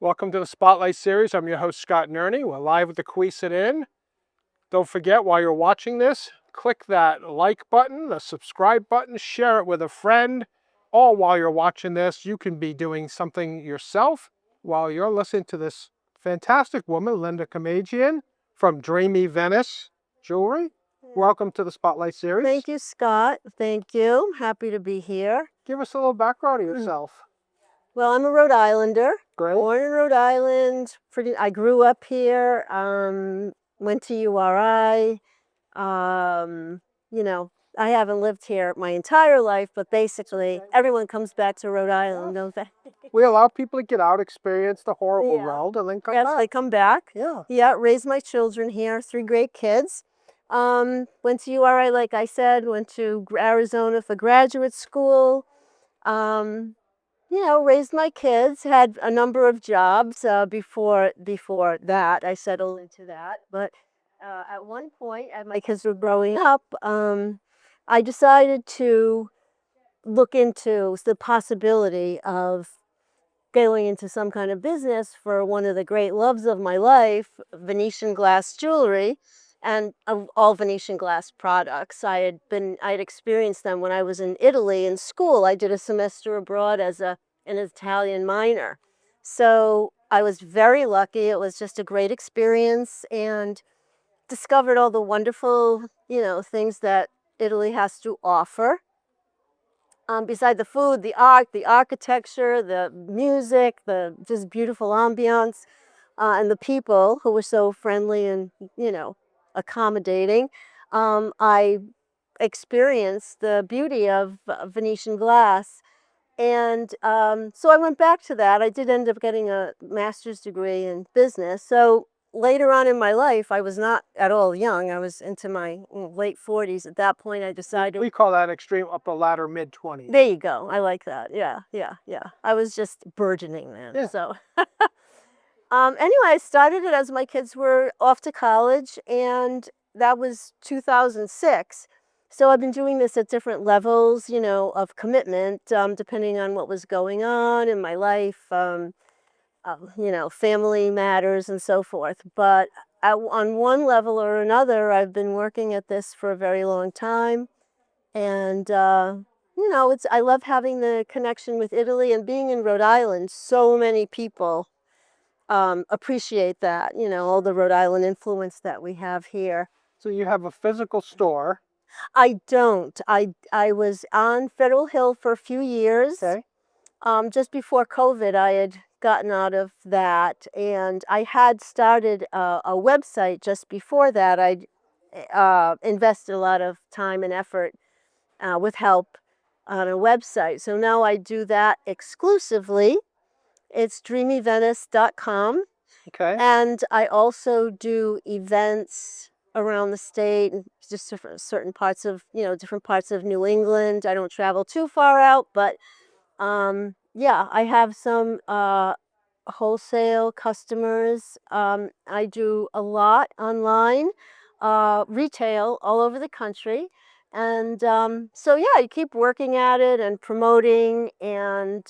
Welcome to the Spotlight Series. I'm your host, Scott Nerney. We're live at the Queeset Inn. Don't forget, while you're watching this, click that like button, the subscribe button, share it with a friend. Or while you're watching this, you can be doing something yourself while you're listening to this fantastic woman, Linda Kamajian from Dreamy Venice Jewelry. Welcome to the Spotlight Series. Thank you, Scott. Thank you. Happy to be here. Give us a little background of yourself. Well, I'm a Rhode Islander. Great. Born in Rhode Island. I grew up here. Went to URI. I haven't lived here my entire life, but basically everyone comes back to Rhode Island, don't they? We allow people to get out, experience the horrible world, and then come back. Yes, they come back. Yeah. Yeah, raised my children here, 3 great kids. Went to URI, like I said, went to Arizona for graduate school. Raised my kids, had a number of jobs before that. I settled into that. But at one point, as my kids were growing up, I decided to look into the possibility of going into some kind of business for one of the great loves of my life, Venetian glass jewelry, and all Venetian glass products. I had experienced them when I was in Italy in school. I did a semester abroad as an Italian minor. So I was very lucky. It was just a great experience and discovered all the wonderful, things that Italy has to offer. Beside the food, the art, the architecture, the music, the just beautiful ambiance, and the people who were so friendly and, accommodating, I experienced the beauty of Venetian glass. And so I went back to that. I did end up getting a master's degree in business. So later on in my life, I was not at all young. I was into my late 40s. At that point, I decided. We call that extreme upper ladder mid-20s. There you go. I like that. Yeah. I was just burgeoning then. Yeah. So anyway, I started it as my kids were off to college, and that was 2006. So I've been doing this at different levels, of commitment, depending on what was going on in my life, family matters and so forth. But on one level or another, I've been working at this for a very long time. And, I love having the connection with Italy and being in Rhode Island. So many people appreciate that, all the Rhode Island influence that we have here. So you have a physical store. I don't. I was on Federal Hill for a few years. Okay. Just before COVID, I had gotten out of that, and I had started a website just before that. I'd invested a lot of time and effort with help on a website. So now I do that exclusively. It's dreamyvenice.com. Okay. And I also do events around the state, just certain parts of, different parts of New England. I don't travel too far out, but I have some wholesale customers. I do a lot online, retail all over the country. And you keep working at it and promoting, and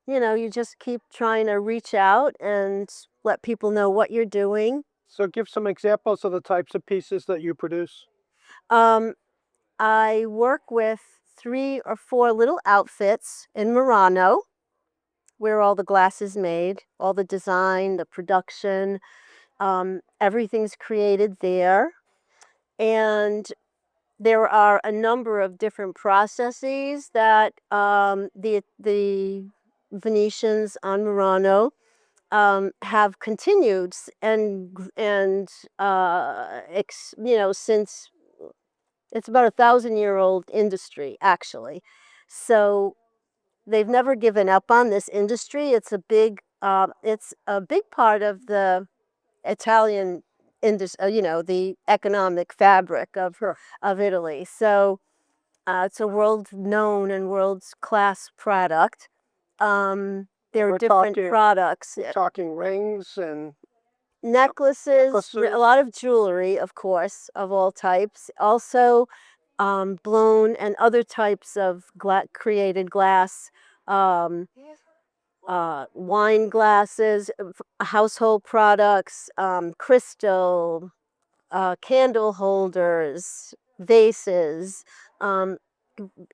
you just keep trying to reach out and let people know what you're doing. So give some examples of the types of pieces that you produce. I work with 3 or 4 little outfits in Murano, where all the glass is made, all the design, the production, everything's created there. And there are a number of different processes that the Venetians on Murano have continued since it's about 1,000-year-old industry, actually. So they've never given up on this industry. It's a big part of the Italian industry, the economic fabric of Italy. So it's a world-known and world-class product. There are different products. We're talking rings and necklaces, a lot of jewelry, of course, of all types. Also, blown and other types of created glass wine glasses, household products, crystal, candle holders, vases, um,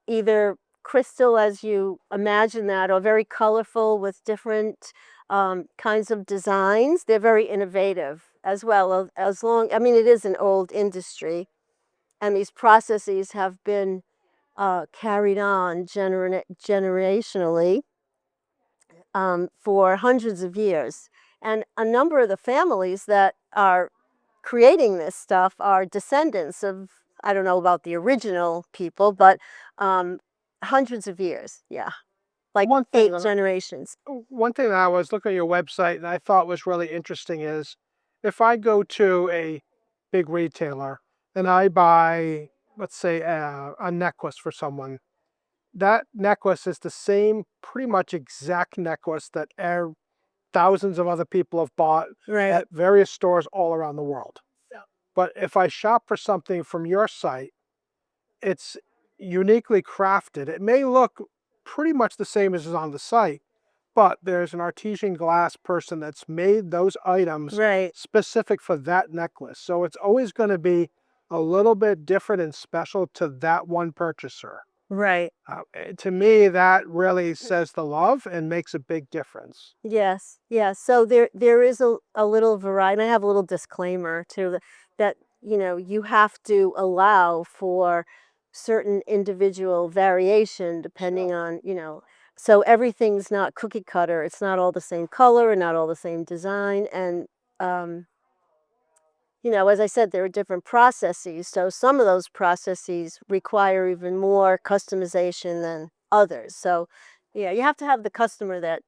either crystal as you imagine that, or very colorful with different kinds of designs. They're very innovative as well. As long, I mean, it is an old industry, and these processes have been carried on generationally for hundreds of years. And a number of the families that are creating this stuff are descendants of, I don't know about the original people, but um, hundreds of years. Yeah, like One thing 8 generations. one thing that I was looking at your website and I thought was really interesting is if I go to a big retailer and I buy, let's say, a necklace for someone, that necklace is the same, pretty much exact necklace that thousands of other people have bought Right. at various stores all around the world. But if I shop for something from your site, it's uniquely crafted. It may look pretty much the same as is on the site, but there's an artesian glass person that's made those items Right. specific for that necklace. So it's always going to be a little bit different and special to that one purchaser. Right. To me, that really says the love and makes a big difference. Yes, yes. So there is a little variety. And I have a little disclaimer too that you have to allow for certain individual variation depending Sure. on, so everything's not cookie cutter. It's not all the same color and not all the same design. And um, as I said, there are different processes. So some of those processes require even more customization than others. So yeah, you have to have the customer that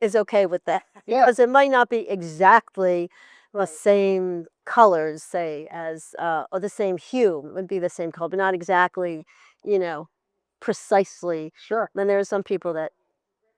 is okay with that Yeah, because it might not be exactly the same colors, say, as or the same hue. It would be the same color, but not exactly, you know, precisely. sure. Then there are some people that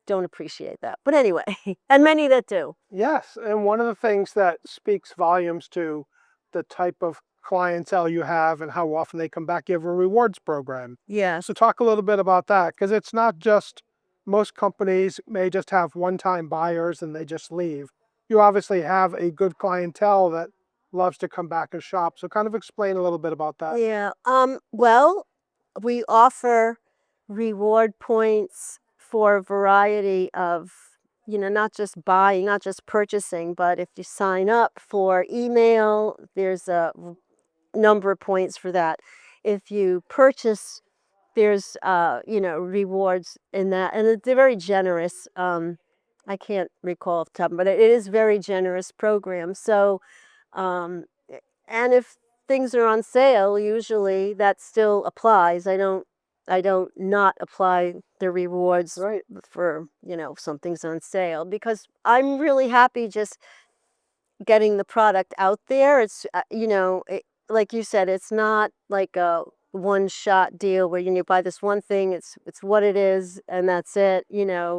don't appreciate that. But anyway, and many that do. Yes, and one of the things that speaks volumes to the type of clientele you have and how often they come back, you have a rewards program. Yes. So talk a little bit about that, because it's not just most companies may just have one-time buyers and they just leave. You obviously have a good clientele that loves to come back and shop. So kind of explain a little bit about that. Yeah. Well, we offer reward points for a variety of, not just buying, not just purchasing, but if you sign up for email, there's a number of points for that. If you purchase, there's rewards in that, and they're very generous. I can't recall off the top, but it is very generous program. So um, and if things are on sale, usually that still applies. I don't not apply the rewards Right. for, something's on sale because I'm really happy just getting the product out there. It's like you said, it's not like a one shot deal where you buy this one thing, it's what it is and that's it,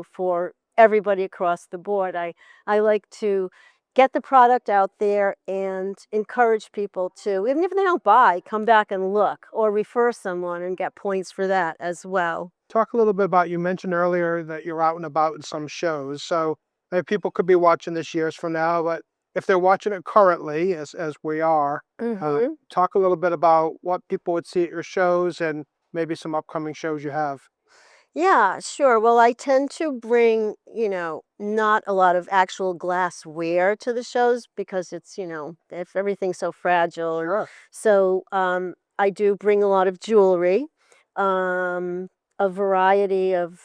for everybody across the board. I like to get the product out there and encourage people to, even if they don't buy, come back and look or refer someone and get points for that as well. Talk a little bit about, you mentioned earlier that you're out and about in some shows. So people could be watching this years from now, but if they're watching it currently, as we are, Hmm. talk a little bit about what people would see at your shows and maybe some upcoming shows you have. Yeah, sure. Well, I tend to bring, not a lot of actual glassware to the shows because it's, if everything's so fragile. And Sure. so I do bring a lot of jewelry, um, a variety of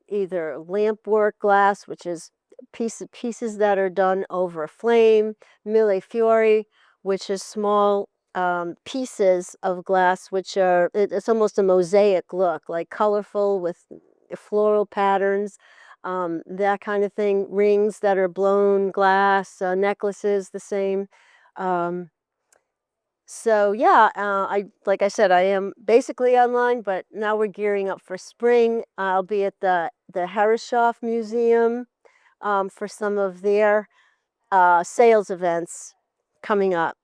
either lamp work glass, which is pieces that are done over a flame, mille fiori, which is small pieces of glass, which it's almost a mosaic look, like colorful with floral patterns, that kind of thing. Rings that are blown glass, necklaces the same. Um, so yeah, I like I said, I am basically online, but now we're gearing up for spring. I'll be at the Herreshoff Museum for some of their sales events coming up.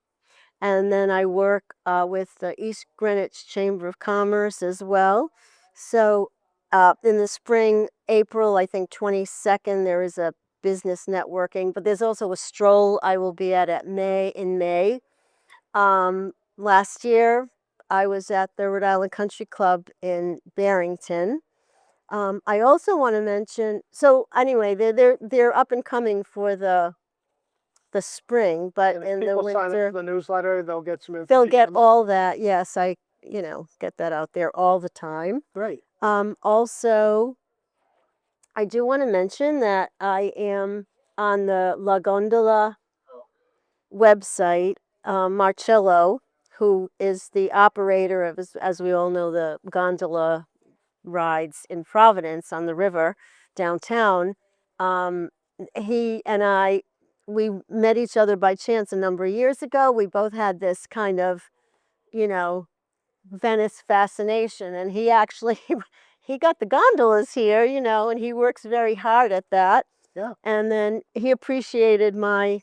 And then I work with the East Greenwich Chamber of Commerce as well. So in the spring, April, I think 22nd, there is a business networking, but there's also a stroll I will be at in May. Last year, I was at the Rhode Island Country Club in Barrington. I also want to mention, so anyway, they're up and coming for the spring, but And if in the people sign up winter, for the newsletter, they'll get some they'll information. get all that. Yes, I get that out there all the time. Great. Also, I do want to mention that I am on the La Gondola website. Marcello, who is the operator of, as we all know, the gondola rides in Providence on the river downtown. He and I, we met each other by chance a number of years ago. We both had this kind of, Venice fascination, and he actually he got the gondolas here, and he works very hard at that. Yeah. And then he appreciated my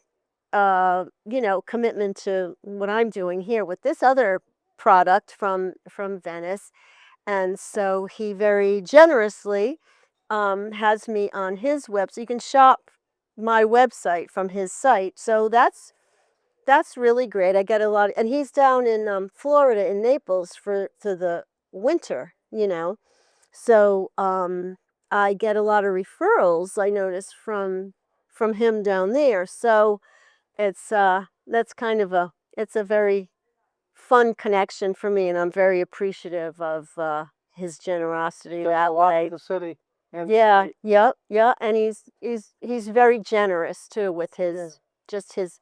commitment to what I'm doing here with this other product from Venice. And so he very generously has me on his web, so you can shop my website from his site. So that's really great. I get a lot, and he's down in Florida in Naples for the winter, So I get a lot of referrals. I notice from him down there. So it's that's kind of it's a very fun connection for me, and I'm very appreciative of his generosity That's that a lot way. for the city. And Yeah, yeah, and he's very generous too with his just his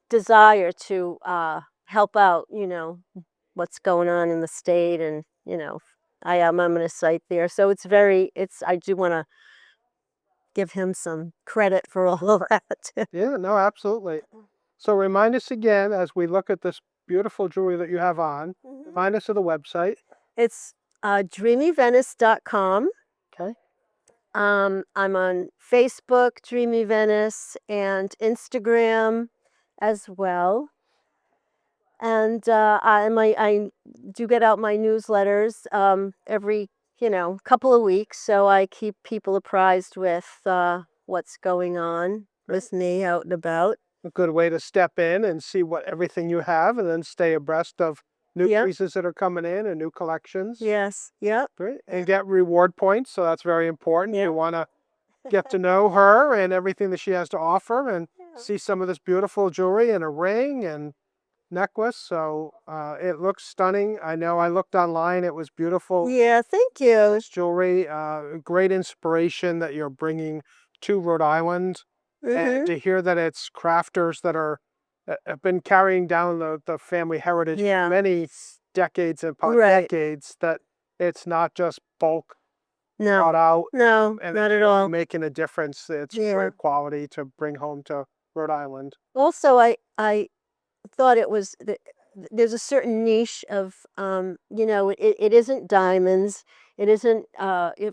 desire to help out, what's going on in the state, and I'm on a site there, so I do want to give him some credit for all of that. yeah, no, absolutely. So remind us again as we look at this beautiful jewelry that you have on. Remind us of the website. It's dreamyvenice.com. Okay. I'm on Facebook, Dreamy Venice, and Instagram as well. And I do get out my newsletters every couple of weeks, so I keep people apprised with what's going on with me out and about. A good way to step in and see what everything you have and then stay abreast of new Yep. pieces that are coming in and new collections. Yes. Yep. Great. And get reward points. So that's very important. Yeah. You want to get to know her and everything that she has to offer and Yeah. see some of this beautiful jewelry and a ring and necklace. So it looks stunning. I know I looked online. It was beautiful. Yeah. Thank you. This jewelry, great inspiration that you're bringing to Rhode Island. And to hear that it's crafters that have been carrying down the family heritage Yeah. for many decades and Right. decades, that it's not just bulk No. brought out No. and Not it's at all. making a difference. It's Yeah. great quality to bring home to Rhode Island. Also, I thought it was there's a certain niche of it isn't diamonds, it isn't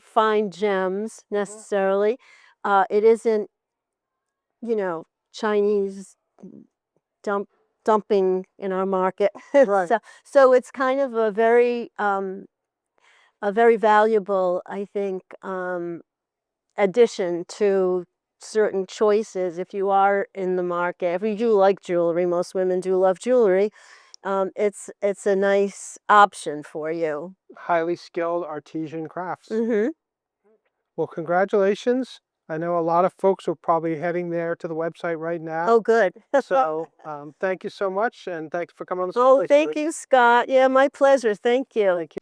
fine gems necessarily, it isn't Chinese dumping in our market. Right. So it's kind of a very valuable, I think, addition to certain choices if you are in the market. If you do like jewelry, most women do love jewelry. It's a nice option for you. Highly skilled artisan crafts. Mm-hmm. Well, congratulations. I know a lot of folks are probably heading there to the website right now. Oh, good. So thank you so much, and thanks for coming on the Oh, Spotlight thank Series. you, Scott. Yeah, my pleasure. Thank you. Thank you.